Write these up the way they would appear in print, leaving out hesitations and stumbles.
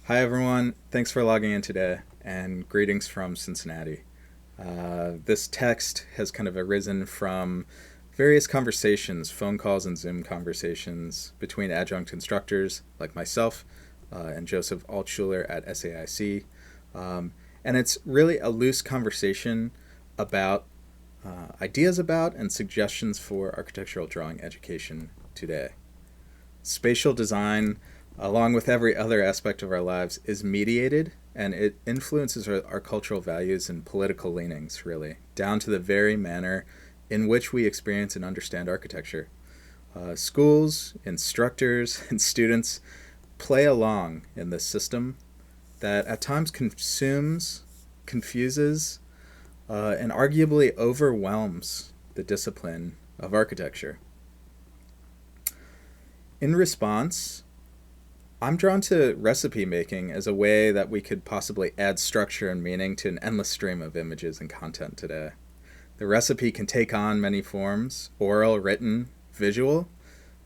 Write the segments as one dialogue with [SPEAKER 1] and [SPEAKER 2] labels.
[SPEAKER 1] Hi, everyone. Thanks for logging in today, and greetings from Cincinnati. This text has kind of arisen from various conversations, phone calls and Zoom conversations between adjunct instructors like myself and Joseph Altschuler at SAIC. And it's really a loose conversation about ideas about and suggestions for architectural drawing education today. Spatial design, along with every other aspect of our lives, is mediated, and it influences our cultural values and political leanings, really, down to the very manner in which we experience and understand architecture. Schools, instructors, and students play along in this system that at times consumes, confuses, and arguably overwhelms the discipline of architecture. In response, I'm drawn to recipe making as a way that we could possibly add structure and meaning to an endless stream of images and content today. The recipe can take on many forms: oral, written, visual,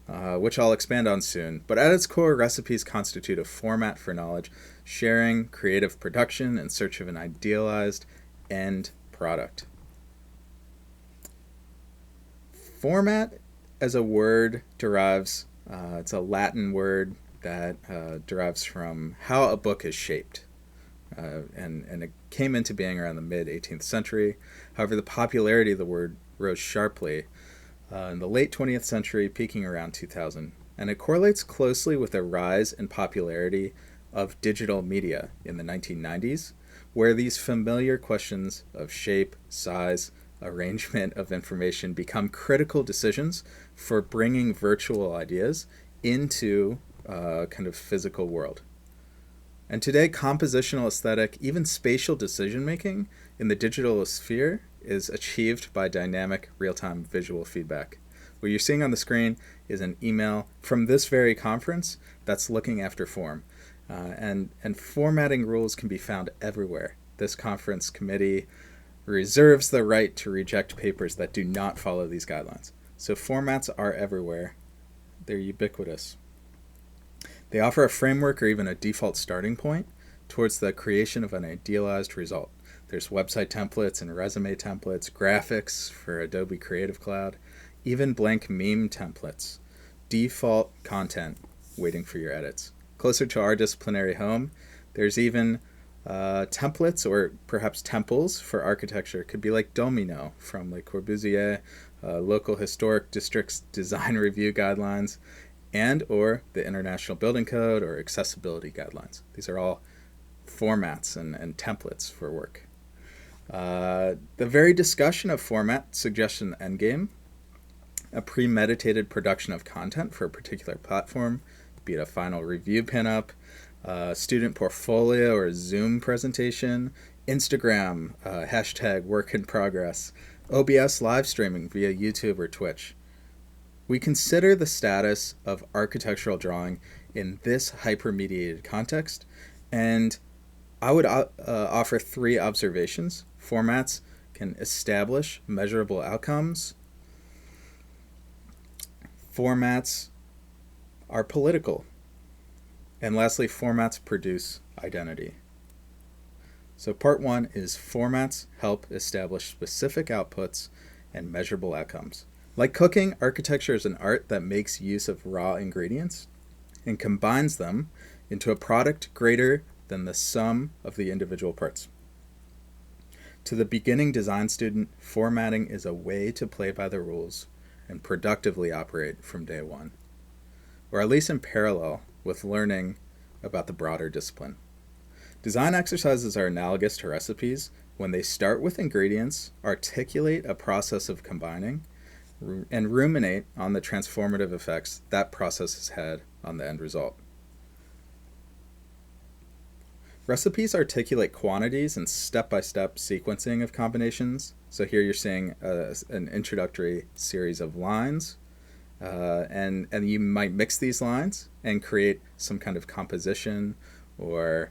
[SPEAKER 1] which I'll expand on soon. But at its core, recipes constitute a format for knowledge sharing, creative production, in search of an idealized end product. Format as a word derives, it's a Latin word that derives from how a book is shaped. And it came into being around the mid-18th century. However, the popularity of the word rose sharply in the late 20th century, peaking around 2000. And it correlates closely with the rise in popularity of digital media in the 1990s, where these familiar questions of shape, size, arrangement of information become critical decisions for bringing virtual ideas into kind of physical world. And today, compositional aesthetic, even spatial decision making in the digital sphere is achieved by dynamic real-time visual feedback. What you're seeing on the screen is an email from this very conference that's looking after form. And formatting rules can be found everywhere. This conference committee reserves the right to reject papers that do not follow these guidelines. So formats are everywhere. They're ubiquitous. They offer a framework or even a default starting point towards the creation of an idealized result. There's website templates and resume templates, graphics for Adobe Creative Cloud, even blank meme templates, default content waiting for your edits. Closer to our disciplinary home, there's even templates or perhaps temples for architecture. It could be like Domino from Le Corbusier, local historic districts design review guidelines, and or the International Building Code or accessibility guidelines. These are all formats and templates for work. The very discussion of format suggests an endgame, a premeditated production of content for a particular platform, be it a final review pinup, student portfolio or Zoom presentation, Instagram, hashtag work in progress, OBS live streaming via YouTube or Twitch. We consider the status of architectural drawing in this hypermediated context, and I would offer three observations. Formats can establish measurable outcomes. Formats are political. And lastly, formats produce identity. So part one is formats help establish specific outputs and measurable outcomes. Like cooking, architecture is an art that makes use of raw ingredients and combines them into a product greater than the sum of the individual parts. To the beginning design student, formatting is a way to play by the rules and productively operate from day one, or at least in parallel with learning about the broader discipline. Design exercises are analogous to recipes when they start with ingredients, articulate a process of combining, and ruminate on the transformative effects that process has had on the end result. Recipes articulate quantities and step-by-step sequencing of combinations. So here you're seeing an introductory series of lines, and you might mix these lines and create some kind of composition or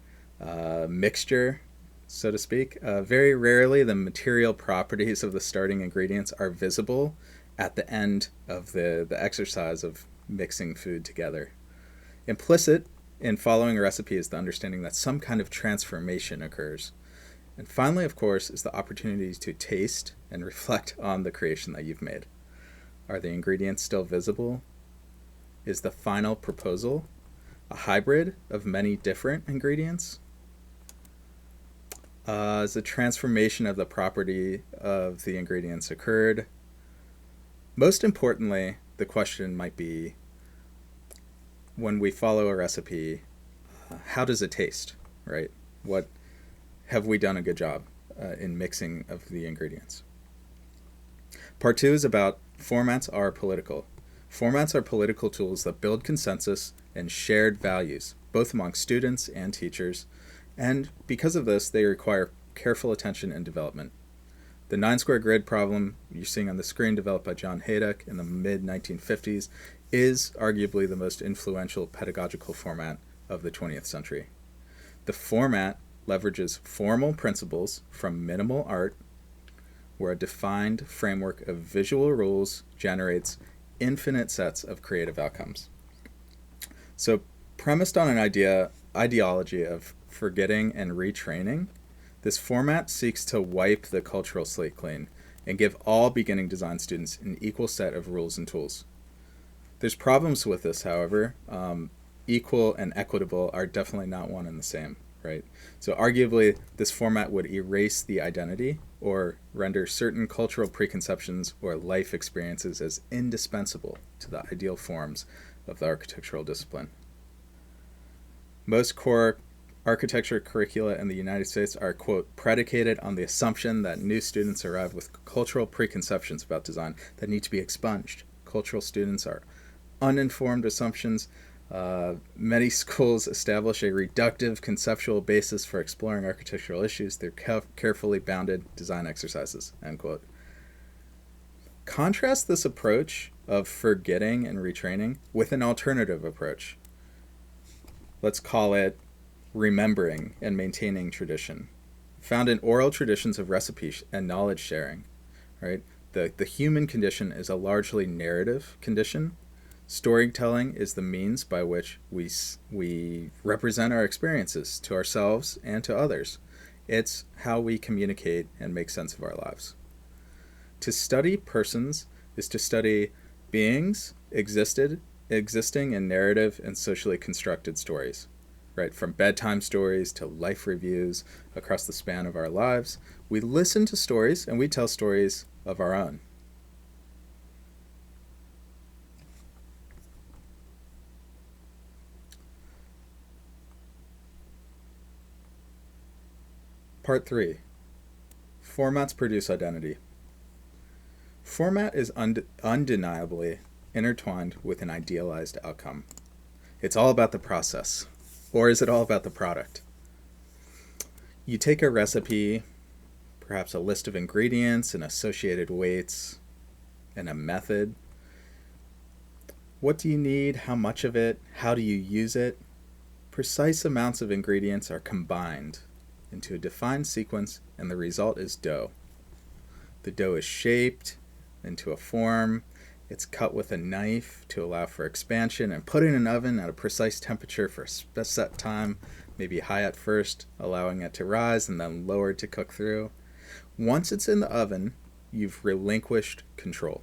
[SPEAKER 1] mixture, so to speak. Very rarely the material properties of the starting ingredients are visible at the end of the exercise of mixing food together. Implicit in following a recipe is the understanding that some kind of transformation occurs. And finally, of course, is the opportunity to taste and reflect on the creation that you've made. Are the ingredients still visible? Is the final proposal a hybrid of many different ingredients? Has the transformation of the property of the ingredients occurred? Most importantly, the question might be, when we follow a recipe, how does it taste, right? What have we done a good job in mixing of the ingredients? Part 2 is about formats are political. Formats are political tools that build consensus and shared values, both among students and teachers, and because of this, they require careful attention and development. The 9-square grid problem you're seeing on the screen, developed by John Haydock in the mid-1950s, is arguably the most influential pedagogical format of the 20th century. The format leverages formal principles from minimal art, where a defined framework of visual rules generates infinite sets of creative outcomes. So, premised on an ideology of forgetting and retraining, this format seeks to wipe the cultural slate clean and give all beginning design students an equal set of rules and tools. There's problems with this, however. Equal and equitable are definitely not one and the same, right? So arguably, this format would erase the identity or render certain cultural preconceptions or life experiences as indispensable to the ideal forms of the architectural discipline. Most core architecture curricula in the United States are, quote, predicated on the assumption that new students arrive with cultural preconceptions about design that need to be expunged. Cultural students are uninformed assumptions. Many schools establish a reductive conceptual basis for exploring architectural issues through carefully bounded design exercises, end quote. Contrast this approach of forgetting and retraining with an alternative approach. Let's call it remembering and maintaining tradition, found in oral traditions of recipe and knowledge sharing, right? The human condition is a largely narrative condition. Storytelling is the means by which we represent our experiences to ourselves and to others. It's how we communicate and make sense of our lives. To study persons is to study beings existing in narrative and socially constructed stories, right? From bedtime stories to life reviews across the span of our lives, we listen to stories and we tell stories of our own. Part 3. Formats produce identity. Format is undeniably intertwined with an idealized outcome. It's all about the process. Or is it all about the product? You take a recipe, perhaps a list of ingredients and associated weights, and a method. What do you need? How much of it? How do you use it? Precise amounts of ingredients are combined into a defined sequence, and the result is dough. The dough is shaped into a form. It's cut with a knife to allow for expansion and put in an oven at a precise temperature for a set time, maybe high at first, allowing it to rise and then lowered to cook through. Once it's in the oven, you've relinquished control.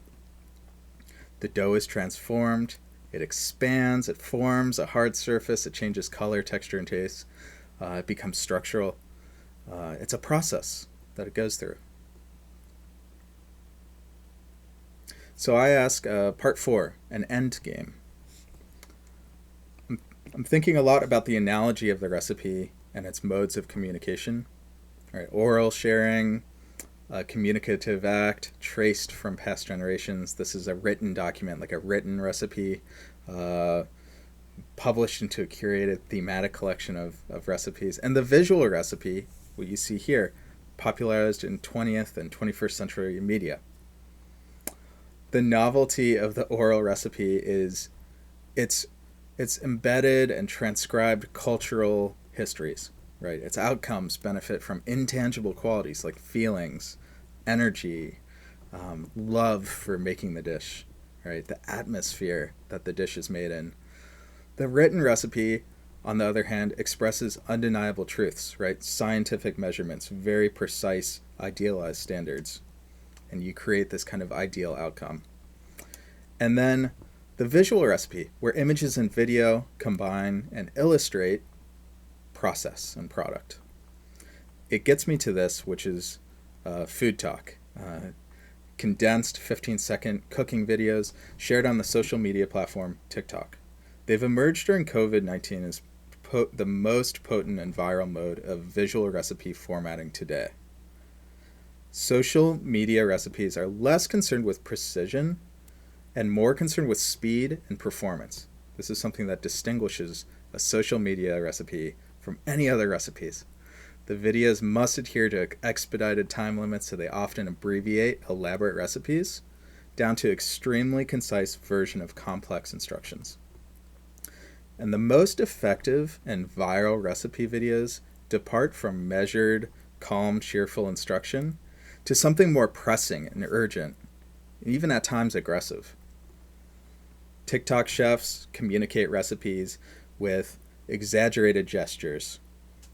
[SPEAKER 1] The dough is transformed, it expands, it forms a hard surface, it changes color, texture, and taste. It becomes structural. It's a process that it goes through. So I ask part 4, an end game. I'm thinking a lot about the analogy of the recipe and its modes of communication. All right, oral sharing, a communicative act traced from past generations. This is a written document, like a written recipe, published into a curated thematic collection of recipes. And the visual recipe, what you see here, popularized in 20th and 21st century media. The novelty of the oral recipe is it's embedded and transcribed cultural histories, right? Its outcomes benefit from intangible qualities like feelings, energy, love for making the dish, right? The atmosphere that the dish is made in. The written recipe on the other hand, expresses undeniable truths, right? Scientific measurements, very precise, idealized standards. And you create this kind of ideal outcome. And then the visual recipe, where images and video combine and illustrate process and product. It gets me to this, which is food talk. Condensed 15-second cooking videos shared on the social media platform TikTok. They've emerged during COVID-19 as the most potent and viral mode of visual recipe formatting today. Social media recipes are less concerned with precision and more concerned with speed and performance. This is something that distinguishes a social media recipe from any other recipes. The videos must adhere to expedited time limits, so they often abbreviate elaborate recipes down to extremely concise version of complex instructions. And the most effective and viral recipe videos depart from measured, calm, cheerful instruction to something more pressing and urgent, even at times aggressive. TikTok chefs communicate recipes with exaggerated gestures,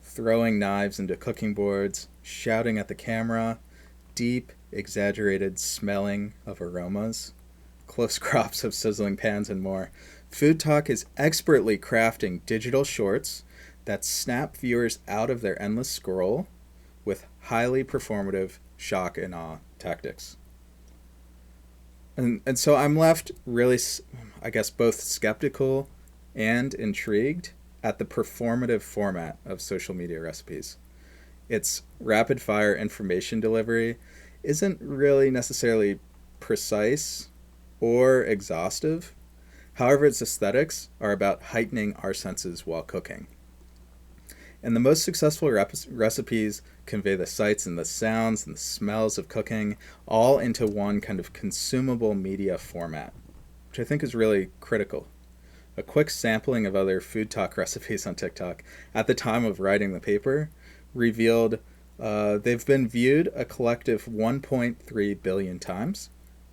[SPEAKER 1] throwing knives into cooking boards, shouting at the camera, deep, exaggerated smelling of aromas, close crops of sizzling pans, and more. Food Talk is expertly crafting digital shorts that snap viewers out of their endless scroll with highly performative shock and awe tactics. And so I'm left really, I guess, both skeptical and intrigued at the performative format of social media recipes. Its rapid-fire information delivery isn't really necessarily precise or exhaustive. However, its aesthetics are about heightening our senses while cooking. And the most successful recipes convey the sights and the sounds and the smells of cooking all into one kind of consumable media format, which I think is really critical. A quick sampling of other food talk recipes on TikTok at the time of writing the paper revealed they've been viewed a collective 1.3 billion times.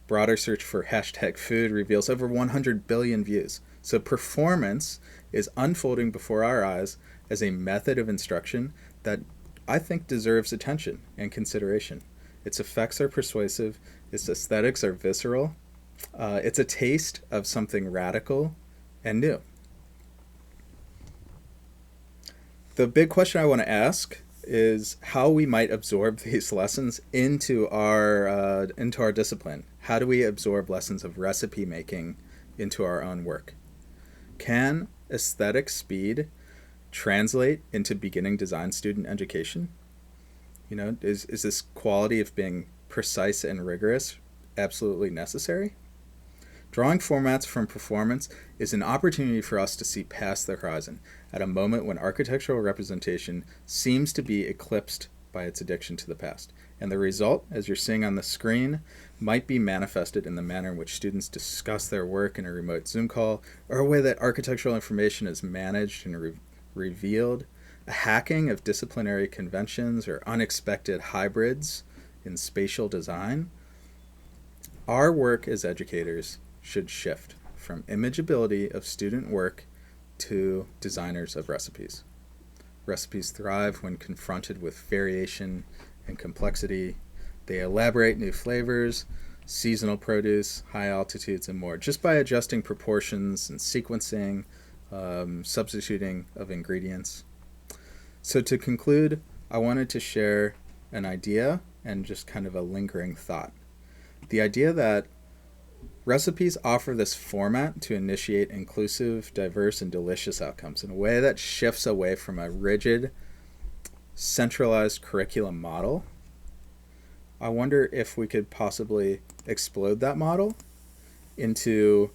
[SPEAKER 1] Broader search for hashtag food reveals over 100 billion views. So performance is unfolding before our eyes as a method of instruction that I think deserves attention and consideration. Its effects are persuasive, its aesthetics are visceral, it's a taste of something radical and new. The big question I want to ask is how we might absorb these lessons into our discipline. How do we absorb lessons of recipe making into our own work? Can aesthetic speed translate into beginning design student education? You know, is this quality of being precise and rigorous absolutely necessary? Drawing formats from performance is an opportunity for us to see past the horizon at a moment when architectural representation seems to be eclipsed by its addiction to the past. And the result, as you're seeing on the screen, might be manifested in the manner in which students discuss their work in a remote Zoom call, or a way that architectural information is managed and revealed, a hacking of disciplinary conventions or unexpected hybrids in spatial design. Our work as educators should shift from imageability of student work to designers of recipes. Recipes thrive when confronted with variation and complexity. They elaborate new flavors, seasonal produce, high altitudes, and more, just by adjusting proportions and sequencing, substituting of ingredients. So to conclude, I wanted to share an idea and just kind of a lingering thought. The idea that recipes offer this format to initiate inclusive, diverse, and delicious outcomes in a way that shifts away from a rigid, centralized curriculum model. I wonder if we could possibly explode that model into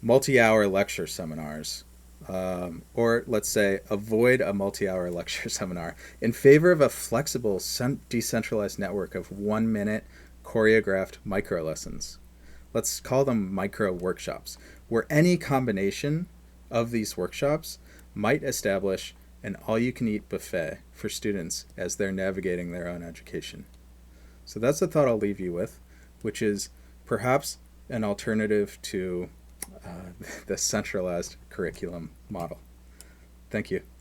[SPEAKER 1] multi-hour lecture seminars, or let's say avoid a multi-hour lecture seminar in favor of a flexible, decentralized network of 1-minute choreographed micro lessons. Let's call them micro workshops, where any combination of these workshops might establish an all-you-can-eat buffet for students as they're navigating their own education. So that's the thought I'll leave you with, which is perhaps an alternative to the centralized curriculum model. Thank you.